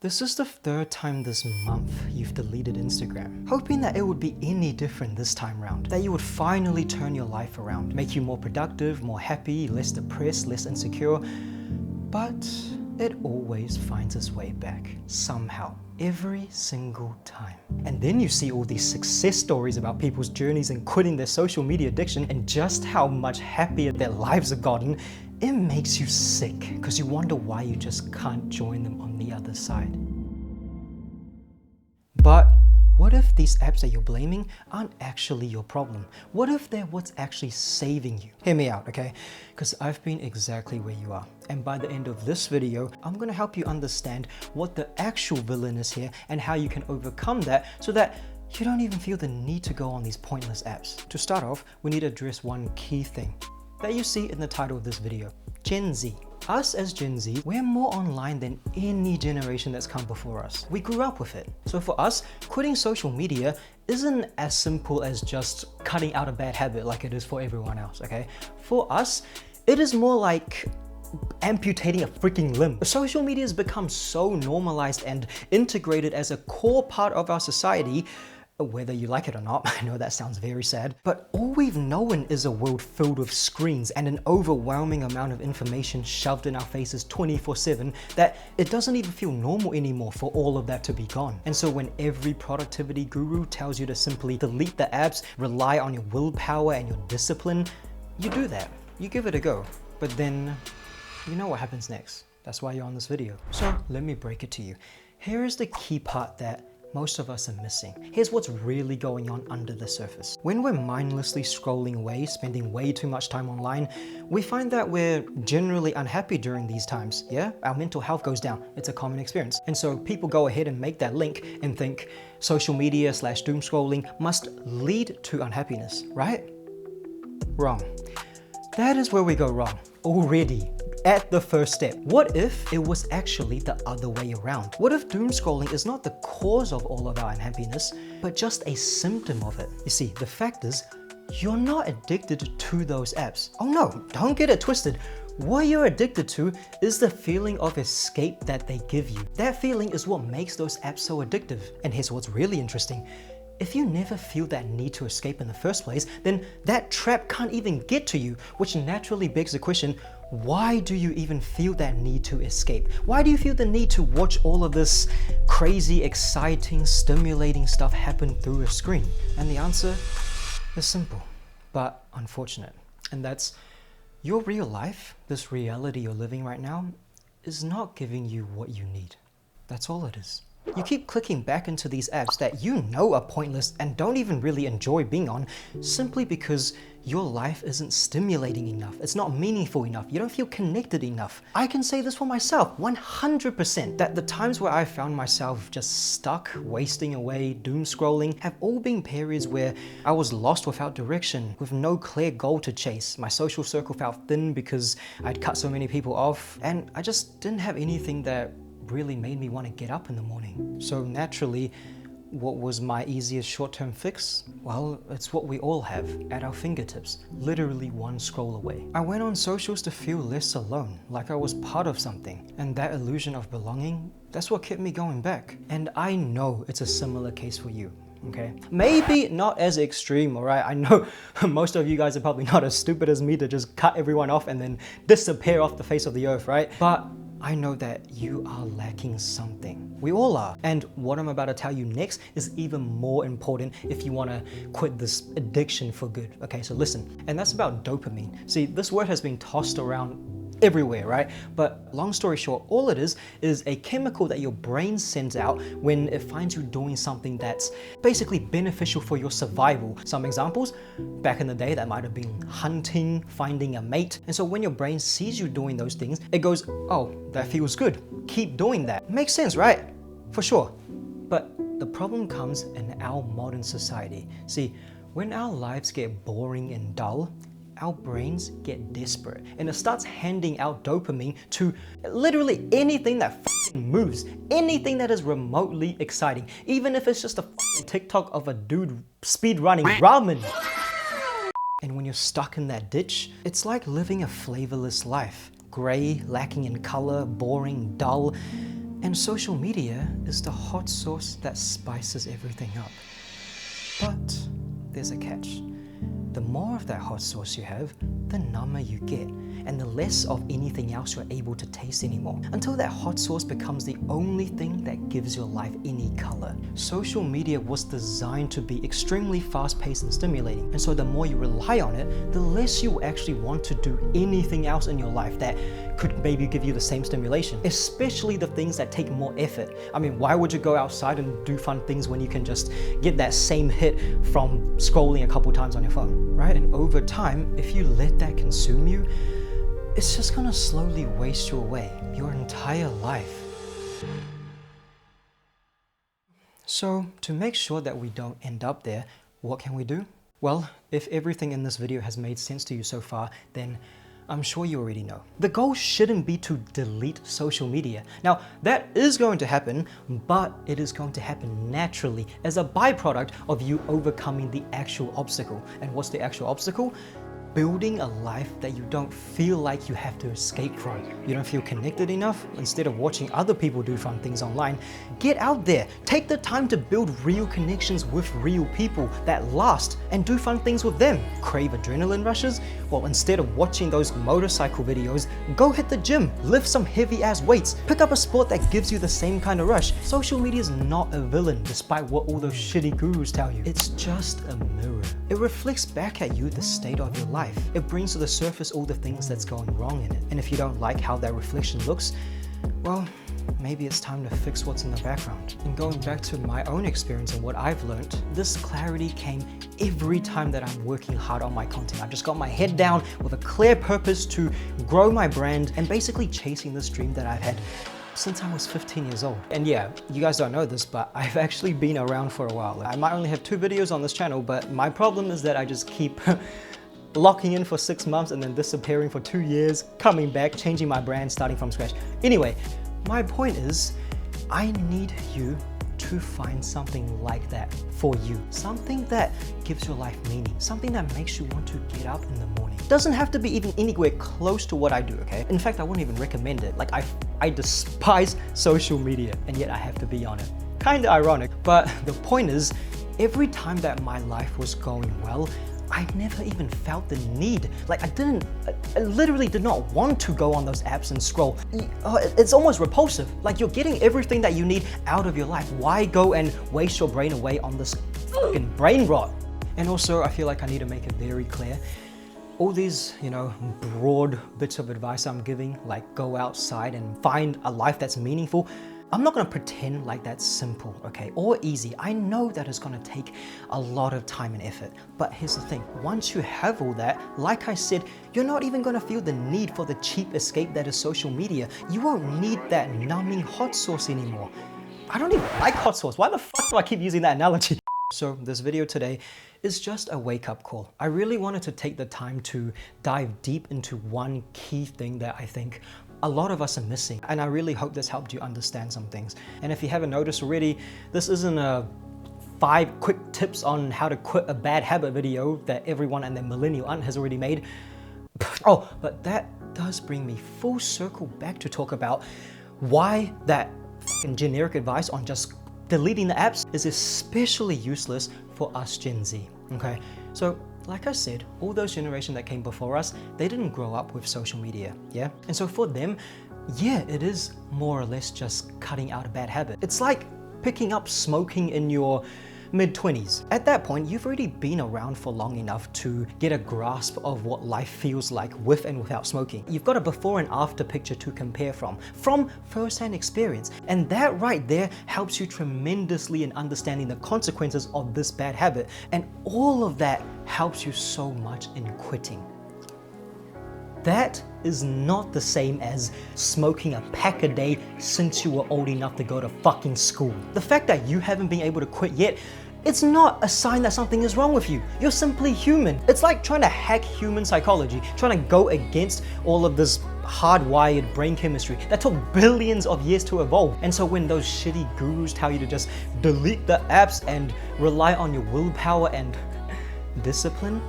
This is the third time this month you've deleted Instagram, hoping that it would be any different this time round, that you would finally turn your life around, make you more productive, more happy, less depressed, less insecure, but it always finds its way back, somehow, every single time. And then you see all these success stories about people's journeys in quitting their social media addiction and just how much happier their lives have gotten. It makes you sick because you wonder why you just can't join them on the other side. But what if these apps that you're blaming aren't actually your problem? What if they're what's actually saving you? Hear me out, okay? Because I've been exactly where you are. And by the end of this video, I'm going to help you understand what the actual villain is here and how you can overcome that so that you don't even feel the need to go on these pointless apps. To start off, we need to address one key thing that you see in the title of this video, Gen Z. Us as Gen Z, we're more online than any generation that's come before us. We grew up with it. So for us, quitting social media isn't as simple as just cutting out a bad habit like it is for everyone else, okay? For us, it is more like amputating a freaking limb. Social media has become so normalized and integrated as a core part of our society, whether you like it or not. I know that sounds very sad, but all we've known is a world filled with screens and an overwhelming amount of information shoved in our faces 24/7 that it doesn't even feel normal anymore for all of that to be gone. And so when every productivity guru tells you to simply delete the apps, rely on your willpower and your discipline, you do that. You give it a go. But then you know what happens next. That's why you're on this video. So let me break it to you. Here is the key part that most of us are missing. Here's what's really going on under the surface. When we're mindlessly scrolling away, spending way too much time online, we find that we're generally unhappy during these times, yeah? Our mental health goes down. It's a common experience. And so people go ahead and make that link and think social media / doom scrolling must lead to unhappiness, right? Wrong. That is where we go wrong already. At the first step. What if it was actually the other way around? What if doom scrolling is not the cause of all of our unhappiness, but just a symptom of it? You see, the fact is, you're not addicted to those apps. Oh no, don't get it twisted. What you're addicted to is the feeling of escape that they give you. That feeling is what makes those apps so addictive. And here's what's really interesting. If you never feel that need to escape in the first place, then that trap can't even get to you, which naturally begs the question, why do you even feel that need to escape? Why do you feel the need to watch all of this crazy, exciting, stimulating stuff happen through a screen? And the answer is simple, but unfortunate. And that's your real life, this reality you're living right now, is not giving you what you need. That's all it is. You keep clicking back into these apps that you know are pointless and don't even really enjoy being on simply because your life isn't stimulating enough. It's not meaningful enough. You don't feel connected enough. I can say this for myself, 100%, that the times where I found myself just stuck, wasting away, doom scrolling, have all been periods where I was lost without direction, with no clear goal to chase. My social circle felt thin because I'd cut so many people off, and I just didn't have anything that really made me want to get up in the morning. So naturally, what was my easiest short-term fix? Well, it's what we all have at our fingertips, literally one scroll away. I went on socials to feel less alone, like I was part of something. And that illusion of belonging, that's what kept me going back. And I know it's a similar case for you. Okay, maybe not as extreme, all right? I know most of you guys are probably not as stupid as me to just cut everyone off and then disappear off the face of the earth, right? But I know that you are lacking something. We all are. And what I'm about to tell you next is even more important if you want to quit this addiction for good. Okay, so listen. And that's about dopamine. See, this word has been tossed around everywhere, right? But long story short, all it is a chemical that your brain sends out when it finds you doing something that's basically beneficial for your survival. Some examples, back in the day, that might have been hunting, finding a mate. And so when your brain sees you doing those things, it goes, oh, that feels good. Keep doing that. Makes sense, right? For sure. But the problem comes in our modern society. See, when our lives get boring and dull, our brains get desperate and it starts handing out dopamine to literally anything that moves, anything that is remotely exciting, even if it's just a TikTok of a dude speed running ramen. And when you're stuck in that ditch, it's like living a flavorless life. Gray, lacking in color, boring, dull. And social media is the hot sauce that spices everything up. But there's a catch. The more of that hot sauce you have, the number you get, and the less of anything else you're able to taste anymore, until that hot sauce becomes the only thing that gives your life any color. Social media was designed to be extremely fast-paced and stimulating, and so the more you rely on it, the less you actually want to do anything else in your life that could maybe give you the same stimulation, especially the things that take more effort. I mean, why would you go outside and do fun things when you can just get that same hit from scrolling a couple times on your phone, right? And over time, if you let that consume you, it's just gonna slowly waste you away, your entire life. So to make sure that we don't end up there, what can we do? Well, if everything in this video has made sense to you so far, then I'm sure you already know. The goal shouldn't be to delete social media. Now, that is going to happen, but it is going to happen naturally as a byproduct of you overcoming the actual obstacle. And what's the actual obstacle? Building a life that you don't feel like you have to escape from. You don't feel connected enough? Instead of watching other people do fun things online, get out there. Take the time to build real connections with real people that last and do fun things with them. Crave adrenaline rushes? Well, instead of watching those motorcycle videos, go hit the gym, lift some heavy ass weights, pick up a sport that gives you the same kind of rush. Social media is not a villain despite what all those shitty gurus tell you. It's just a mirror. It reflects back at you the state of your life. It brings to the surface all the things that's going wrong in it. And if you don't like how that reflection looks, well, maybe it's time to fix what's in the background. And going back to my own experience and what I've learned, this clarity came every time that I'm working hard on my content. I've just got my head down with a clear purpose to grow my brand and basically chasing this dream that I've had since I was 15 years old. And yeah, you guys don't know this, but I've actually been around for a while. I might only have 2 videos on this channel, but my problem is that I just keep locking in for 6 months and then disappearing for 2 years, coming back, changing my brand, starting from scratch. Anyway, my point is, I need you to find something like that for you. Something that gives your life meaning. Something that makes you want to get up in the morning. Doesn't have to be even anywhere close to what I do, okay? In fact, I wouldn't even recommend it. Like, I despise social media, and yet I have to be on it. Kinda ironic, but the point is, every time that my life was going well, I never even felt the need. Like I literally did not want to go on those apps and scroll. It's almost repulsive. Like you're getting everything that you need out of your life. Why go and waste your brain away on this fucking brain rot? And also, I feel like I need to make it very clear. All these, broad bits of advice I'm giving, like go outside and find a life that's meaningful, I'm not gonna pretend like that's simple, okay, or easy. I know that it's gonna take a lot of time and effort, but here's the thing. Once you have all that, like I said, you're not even gonna feel the need for the cheap escape that is social media. You won't need that numbing hot sauce anymore. I don't even like hot sauce. Why the fuck do I keep using that analogy? So this video today is just a wake-up call. I really wanted to take the time to dive deep into one key thing that I think a lot of us are missing. And I really hope this helped you understand some things. And if you haven't noticed already, this isn't a 5 quick tips on how to quit a bad habit video that everyone and their millennial aunt has already made. Oh, but that does bring me full circle back to talk about why that generic advice on just deleting the apps is especially useless for us Gen Z, okay? So, like I said, all those generations that came before us, they didn't grow up with social media, yeah? And so for them, yeah, it is more or less just cutting out a bad habit. It's like picking up smoking in your mid-20s. At that point, you've already been around for long enough to get a grasp of what life feels like with and without smoking. You've got a before and after picture to compare from first-hand experience. And that right there helps you tremendously in understanding the consequences of this bad habit. And all of that helps you so much in quitting. That is not the same as smoking a pack a day since you were old enough to go to fucking school. The fact that you haven't been able to quit yet, it's not a sign that something is wrong with you. You're simply human. It's like trying to hack human psychology, trying to go against all of this hardwired brain chemistry that took billions of years to evolve. And so when those shitty gurus tell you to just delete the apps and rely on your willpower and discipline,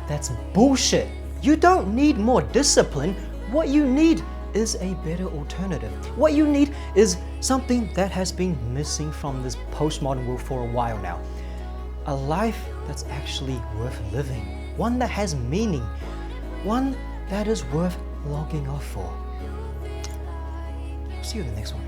that's bullshit. You don't need more discipline. What you need is a better alternative. What you need is something that has been missing from this postmodern world for a while now. A life that's actually worth living, one that has meaning, one that is worth logging off for. See you in the next one.